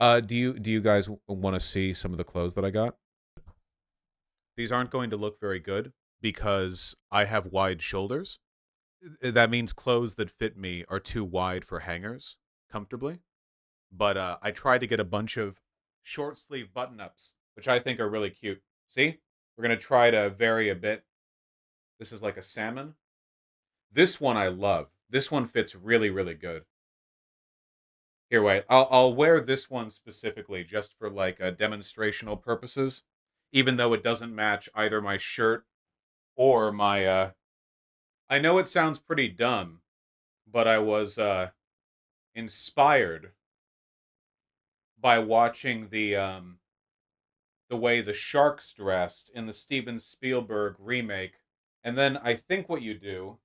Do you guys want to see some of the clothes that I got? These aren't going to look very good because I have wide shoulders. That means clothes that fit me are too wide for hangers comfortably. But I tried to get a bunch of short sleeve button ups, which I think are really cute. See, we're gonna try to vary a bit. This is like a salmon. This one I love. This one fits really, really good. Here, wait. I'll wear this one specifically just for like demonstrational purposes, even though it doesn't match either my shirt or my. I know it sounds pretty dumb, but I was inspired by watching the way the sharks dressed in the Steven Spielberg remake. And then I think what you do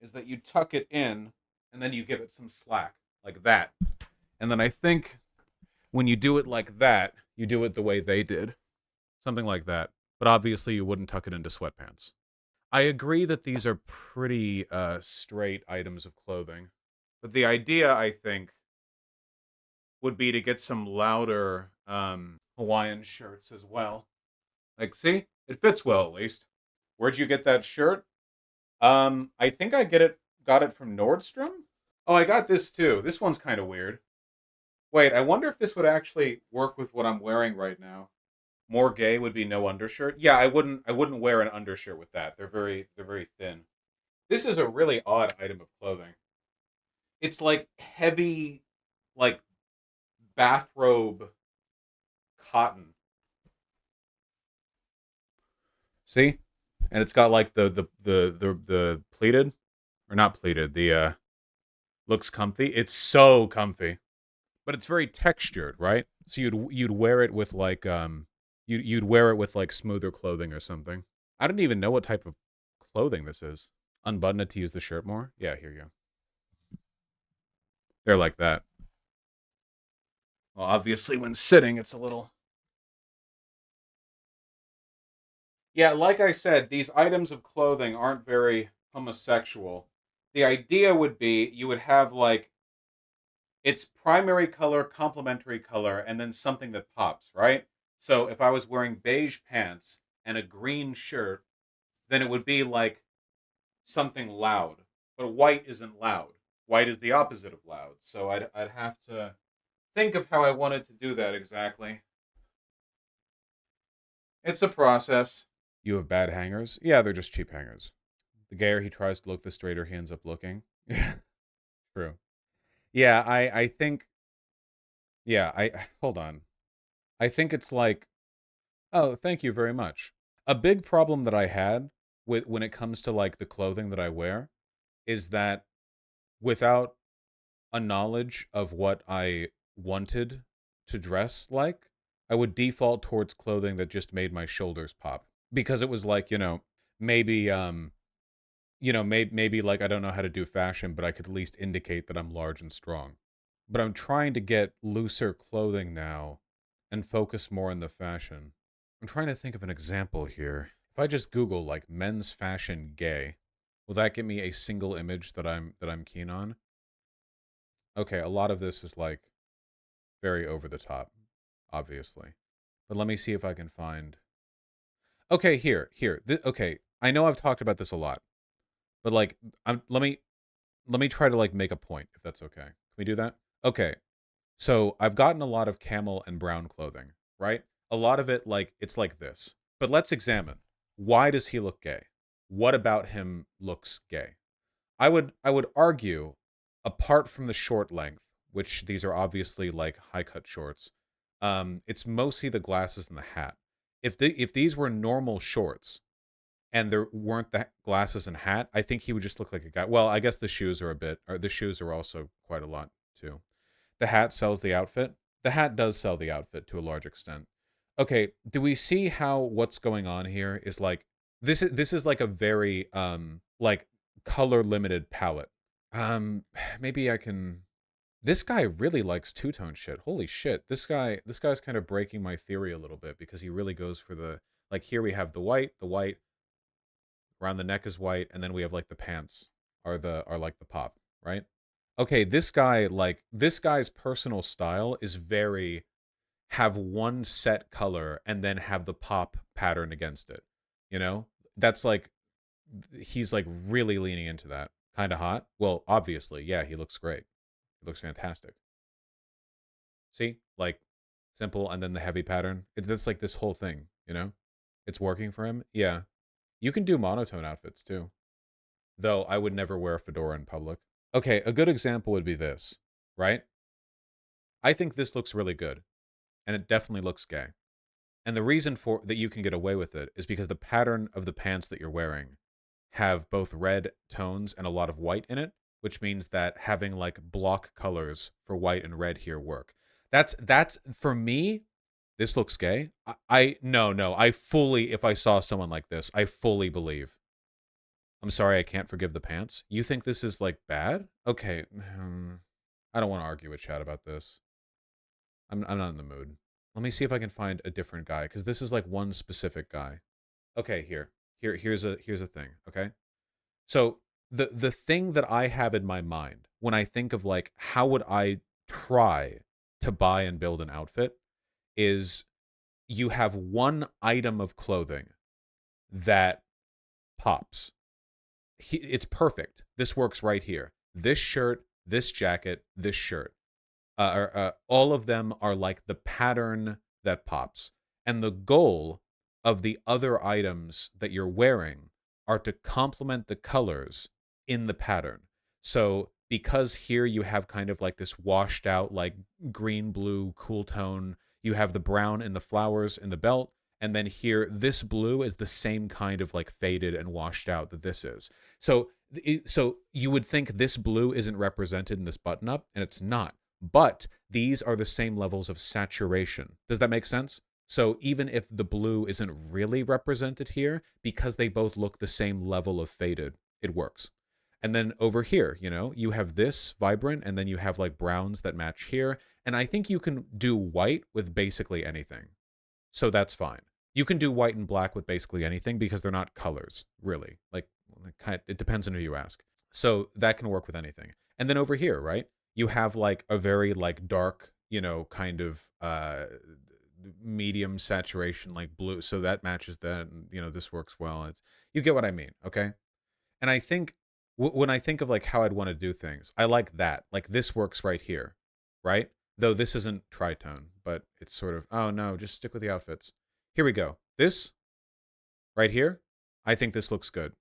is that you tuck it in and then you give it some slack, like that. And then I think when you do it like that, you do it the way they did. Something like that. But obviously, you wouldn't tuck it into sweatpants. I agree that these are pretty straight items of clothing. But the idea, I think, would be to get some louder Hawaiian shirts as well. Like, see, it fits well at least. Where'd you get that shirt? I think got it from Nordstrom. Oh, I got this too. This one's kind of weird. Wait, I wonder if this would actually work with what I'm wearing right now. More gay would be no undershirt. Yeah, I wouldn't wear an undershirt with that. They're very thin. This is a really odd item of clothing. It's like heavy like bathrobe cotton. See? And it's got like the pleated or not pleated, the looks comfy. It's so comfy. But it's very textured, right? So you'd wear it with like you'd wear it with like smoother clothing or something. I don't even know what type of clothing this is. Unbutton it to use the shirt more. Yeah, here you go. They're like that. Well, obviously when sitting, it's a little. Yeah, like I said, these items of clothing aren't very homosexual. The idea would be you would have like its primary color, complementary color, and then something that pops, right? So if I was wearing beige pants and a green shirt, then it would be like something loud. But white isn't loud. White is the opposite of loud. So I'd have to think of how I wanted to do that exactly. It's a process. You have bad hangers? Yeah, they're just cheap hangers. The gayer he tries to look, the straighter he ends up looking. Yeah, true. Yeah, I think yeah, I hold on. I think it's like, oh, thank you very much. A big problem that I had with when it comes to like the clothing that I wear is that without a knowledge of what I wanted to dress like, I would default towards clothing that just made my shoulders pop because it was like, maybe maybe like I don't know how to do fashion, but I could at least indicate that I'm large and strong. But I'm trying to get looser clothing now and focus more on the fashion. I'm trying to think of an example here. If I just Google like men's fashion gay, will that get me a single image that I'm keen on? Okay, a lot of this is like very over the top, obviously. But let me see if I can find. Okay, here. Okay, I know I've talked about this a lot, but like, let me try to like make a point if that's okay. Can we do that? Okay, so I've gotten a lot of camel and brown clothing, right? A lot of it like it's like this. But let's examine. Why does he look gay? What about him looks gay? I would argue, apart from the short length, which these are obviously like high cut shorts, it's mostly the glasses and the hat. If these were normal shorts and there weren't the glasses and hat, I think he would just look like a guy. Well, I guess the shoes are a bit, or the shoes are also quite a lot too. The hat sells the outfit. The hat does sell the outfit to a large extent. Okay, do we see how what's going on here is like this is like a very like color limited palette. Um maybe I can this guy really likes two-tone shit. Holy shit. This guy's kind of breaking my theory a little bit because he really goes for the like here we have the white around the neck is white, and then we have like the pants are like the pop, right? Okay, this guy's personal style is very have one set color and then have the pop pattern against it. You know? That's like he's like really leaning into that. Kind of hot. Well, obviously, yeah, he looks great. He looks fantastic. See? Like simple and then the heavy pattern. That's like this whole thing, you know? It's working for him. Yeah. You can do monotone outfits too. Though I would never wear a fedora in public. Okay, a good example would be this, right? I think this looks really good, and it definitely looks gay. And the reason for that you can get away with it is because the pattern of the pants that you're wearing have both red tones and a lot of white in it, which means that having like block colors for white and red here work. That's for me, this looks gay. I no, I fully, if I saw someone like this, I fully believe. I'm sorry, I can't forgive the pants. You think this is like bad? Okay, I don't want to argue with Chad about this. I'm not in the mood. Let me see if I can find a different guy because this is like one specific guy. Okay, here's a thing. Okay, so the thing that I have in my mind when I think of like how would I try to buy and build an outfit is you have one item of clothing that pops. It's perfect. This works right here. This shirt, this jacket, this shirt. All of them are like the pattern that pops. And the goal of the other items that you're wearing are to complement the colors in the pattern. So because here you have kind of like this washed out, like green, blue, cool tone, you have the brown and the flowers in the belt. And then here, this blue is the same kind of like faded and washed out that this is. So you would think this blue isn't represented in this button up, and it's not. But these are the same levels of saturation. Does that make sense? So even if the blue isn't really represented here, because they both look the same level of faded, it works. And then over here, you know, you have this vibrant, and then you have like browns that match here. And I think you can do white with basically anything. So that's fine. You can do white and black with basically anything because they're not colors, really. Like, it depends on who you ask. So that can work with anything. And then over here, right? You have like a very like dark, you know, kind of medium saturation like blue. So that matches that. And, you know, this works well. It's you get what I mean, okay? And I think when I think of like how I'd want to do things, I like that. Like this works right here, right? Though this isn't tritone, but it's sort of, oh no, just stick with the outfits. Here we go. This right here, I think this looks good.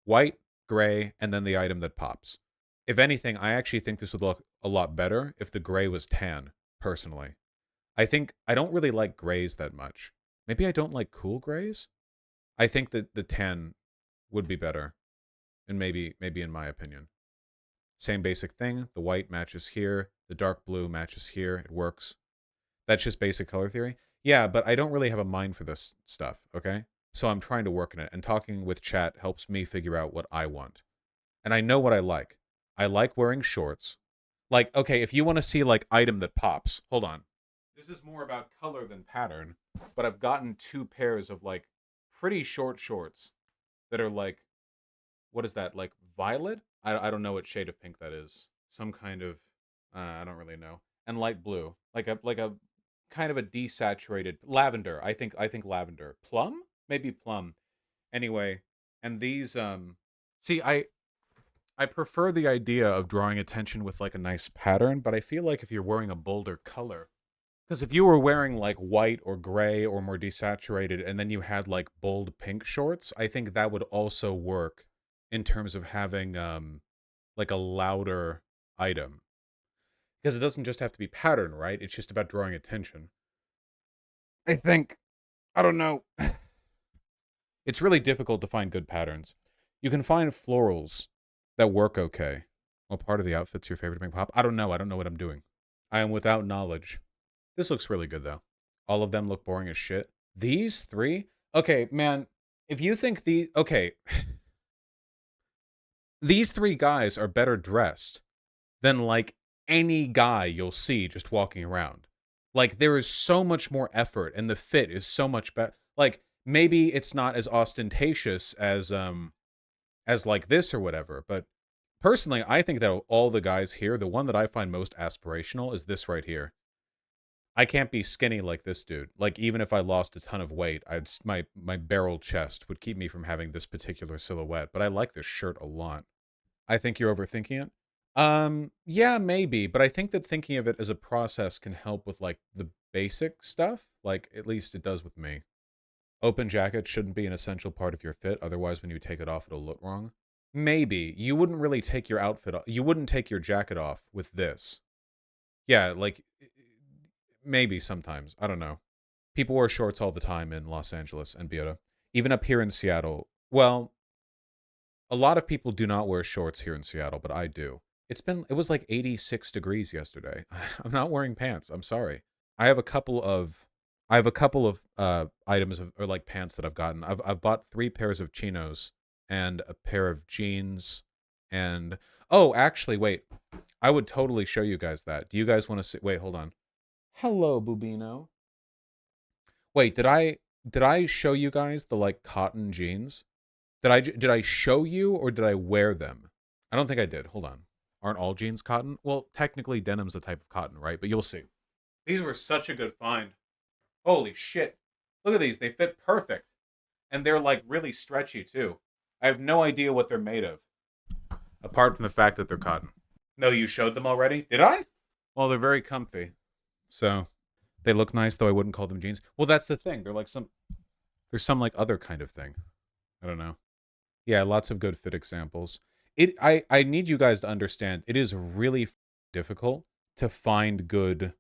White, gray, and then the item that pops. If anything, I actually think this would look a lot better if the gray was tan, personally. I think I don't really like grays that much. Maybe I don't like cool grays? I think that the tan would be better. And maybe in my opinion. Same basic thing. The white matches here. The dark blue matches here. It works. That's just basic color theory. Yeah, but I don't really have a mind for this stuff, okay? So I'm trying to work in it, and talking with chat helps me figure out what I want. And I know what I like. I like wearing shorts. Like, okay, if you want to see, like, item that pops, hold on. This is more about color than pattern, but I've gotten 2 pairs of, like, pretty short shorts that are, like, what is that, like, violet? I don't know what shade of pink that is. Some kind of, I don't really know. And light blue. Like a kind of a desaturated lavender. I think lavender. Plum? Maybe plum. Anyway, and these see I prefer the idea of drawing attention with like a nice pattern, but I feel like if you're wearing a bolder color, because if you were wearing like white or gray or more desaturated and then you had like bold pink shorts, I think that would also work in terms of having like a louder item. Because it doesn't just have to be pattern, right? It's just about drawing attention. I think. I don't know. It's really difficult to find good patterns. You can find florals that work okay. What part of the outfit's your favorite to make pop? I don't know. I don't know what I'm doing. I am without knowledge. This looks really good, though. All of them look boring as shit. These 3? Okay, man. If you think okay. These 3 guys are better dressed than, like, any guy you'll see just walking around. Like, there is so much more effort, and the fit is so much better. Like, maybe it's not as ostentatious as like this or whatever, but personally, I think that all the guys here, the one that I find most aspirational is this right here. I can't be skinny like this dude. Like, even if I lost a ton of weight, my barrel chest would keep me from having this particular silhouette. But I like this shirt a lot. I think you're overthinking it. Yeah, maybe, but I think that thinking of it as a process can help with like the basic stuff. Like, at least it does with me. Open jacket shouldn't be an essential part of your fit, otherwise when you take it off it'll look wrong. Maybe. You wouldn't really take your outfit off. You wouldn't take your jacket off with this. Yeah, like maybe sometimes. I don't know. People wear shorts all the time in Los Angeles and Biota. Even up here in Seattle. Well, a lot of people do not wear shorts here in Seattle, but I do. It was like 86 degrees yesterday. I'm not wearing pants. I'm sorry. I have a couple of items or like pants that I've gotten. I've bought 3 pairs of chinos and a pair of jeans and oh, actually wait. I would totally show you guys that. Do you guys want to see? Wait, hold on. Hello, Bubino. Wait, did I show you guys the like cotton jeans? Did I show you or did I wear them? I don't think I did. Hold on. Aren't all jeans cotton? Well, technically denim's a type of cotton, right? But you'll see. These were such a good find. Holy shit. Look at these. They fit perfect. And they're like really stretchy too. I have no idea what they're made of. Apart from the fact that they're cotton. No, you showed them already? Did I? Well, they're very comfy. So they look nice, though I wouldn't call them jeans. Well, that's the thing. There's some like other kind of thing. I don't know. Yeah, lots of good fit examples. I need you guys to understand it is really difficult to find good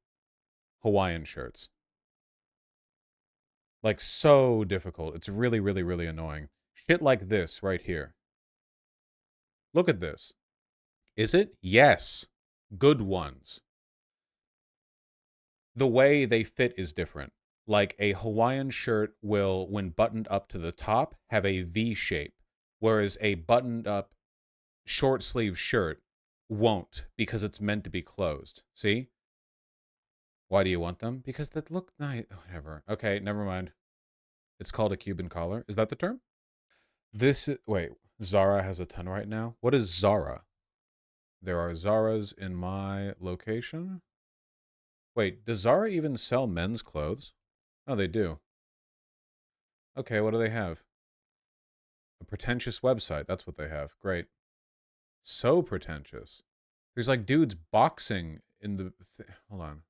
Hawaiian shirts. Like so difficult. It's really, really, really annoying. Shit like this right here. Look at this. Is it? Yes. Good ones. The way they fit is different. Like a Hawaiian shirt will, when buttoned up to the top, have a V shape, whereas a buttoned up short sleeve shirt won't because it's meant to be closed. See? Why do you want them? Because they look nice. Whatever. Okay, never mind. It's called a Cuban collar. Is that the term? Wait, Zara has a ton right now. What is Zara? There are Zaras in my location. Wait, does Zara even sell men's clothes? Oh, they do. Okay, what do they have? A pretentious website. That's what they have. Great. So pretentious. There's like dudes boxing in the... Hold on.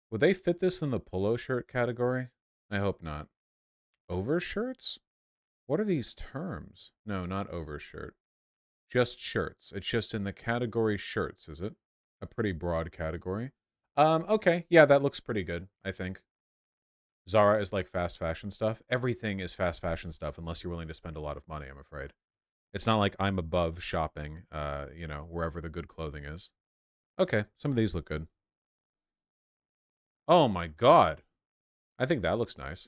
Would they fit this in the polo shirt category? I hope not. Overshirts? What are these terms? No, not overshirt. Just shirts. It's just in the category shirts, is it? A pretty broad category. Okay. Yeah, that looks pretty good, I think. Zara is like fast fashion stuff. Everything is fast fashion stuff unless you're willing to spend a lot of money, I'm afraid. It's not like I'm above shopping, wherever the good clothing is. Okay, some of these look good. Oh my god. I think that looks nice.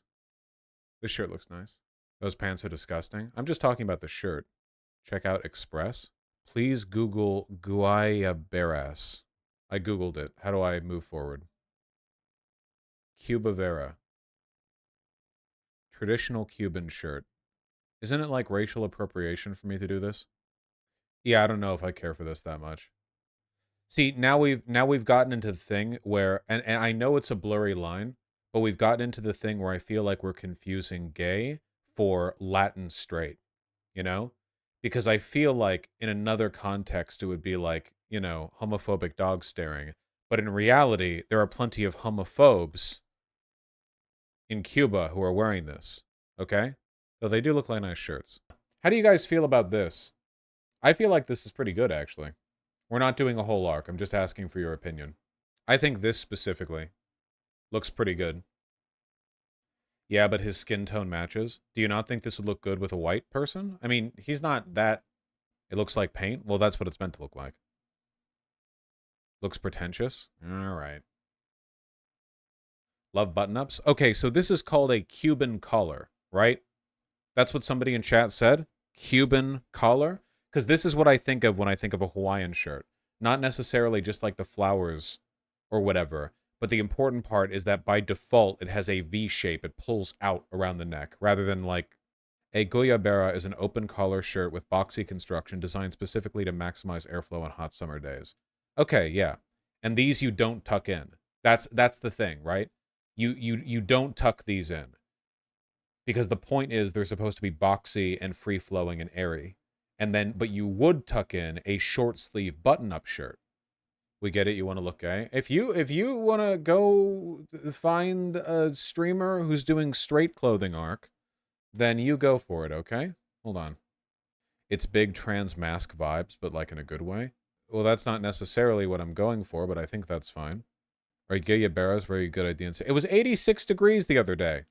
This shirt looks nice. Those pants are disgusting. I'm just talking about the shirt. Check out Express. Please Google Guayaberas. I Googled it. How do I move forward? Cuba Vera. Traditional Cuban shirt. Isn't it like racial appropriation for me to do this? Yeah, I don't know if I care for this that much. See, now we've gotten into the thing where and I know it's a blurry line, but we've gotten into the thing where I feel like we're confusing gay for Latin straight, you know? Because I feel like in another context it would be like, homophobic dog staring. But in reality, there are plenty of homophobes in Cuba who are wearing this. Okay? So they do look like nice shirts. How do you guys feel about this? I feel like this is pretty good, actually. We're not doing a whole arc. I'm just asking for your opinion. I think this specifically looks pretty good. Yeah, but his skin tone matches. Do you not think this would look good with a white person? I mean, he's not that... It looks like paint? Well, that's what it's meant to look like. Looks pretentious? Alright. Love button-ups? Okay, so this is called a Cuban collar, right? That's what somebody in chat said? Cuban collar? Because this is what I think of when I think of a Hawaiian shirt. Not necessarily just like the flowers or whatever, but the important part is that by default, it has a V shape. It pulls out around the neck, rather than like... A Goyabera is an open collar shirt with boxy construction designed specifically to maximize airflow on hot summer days. Okay, yeah. And these you don't tuck in. That's the thing, right? You don't tuck these in. Because the point is they're supposed to be boxy and free-flowing and airy. And then, but you would tuck in a short sleeve button-up shirt. We get it, you want to look gay. If you want to go find a streamer who's doing straight clothing arc, then you go for it, okay? Hold on. It's big trans mask vibes, but like in a good way. Well, that's not necessarily what I'm going for, but I think that's fine. All right, Gaya Barras, very good idea. It was 86 degrees the other day.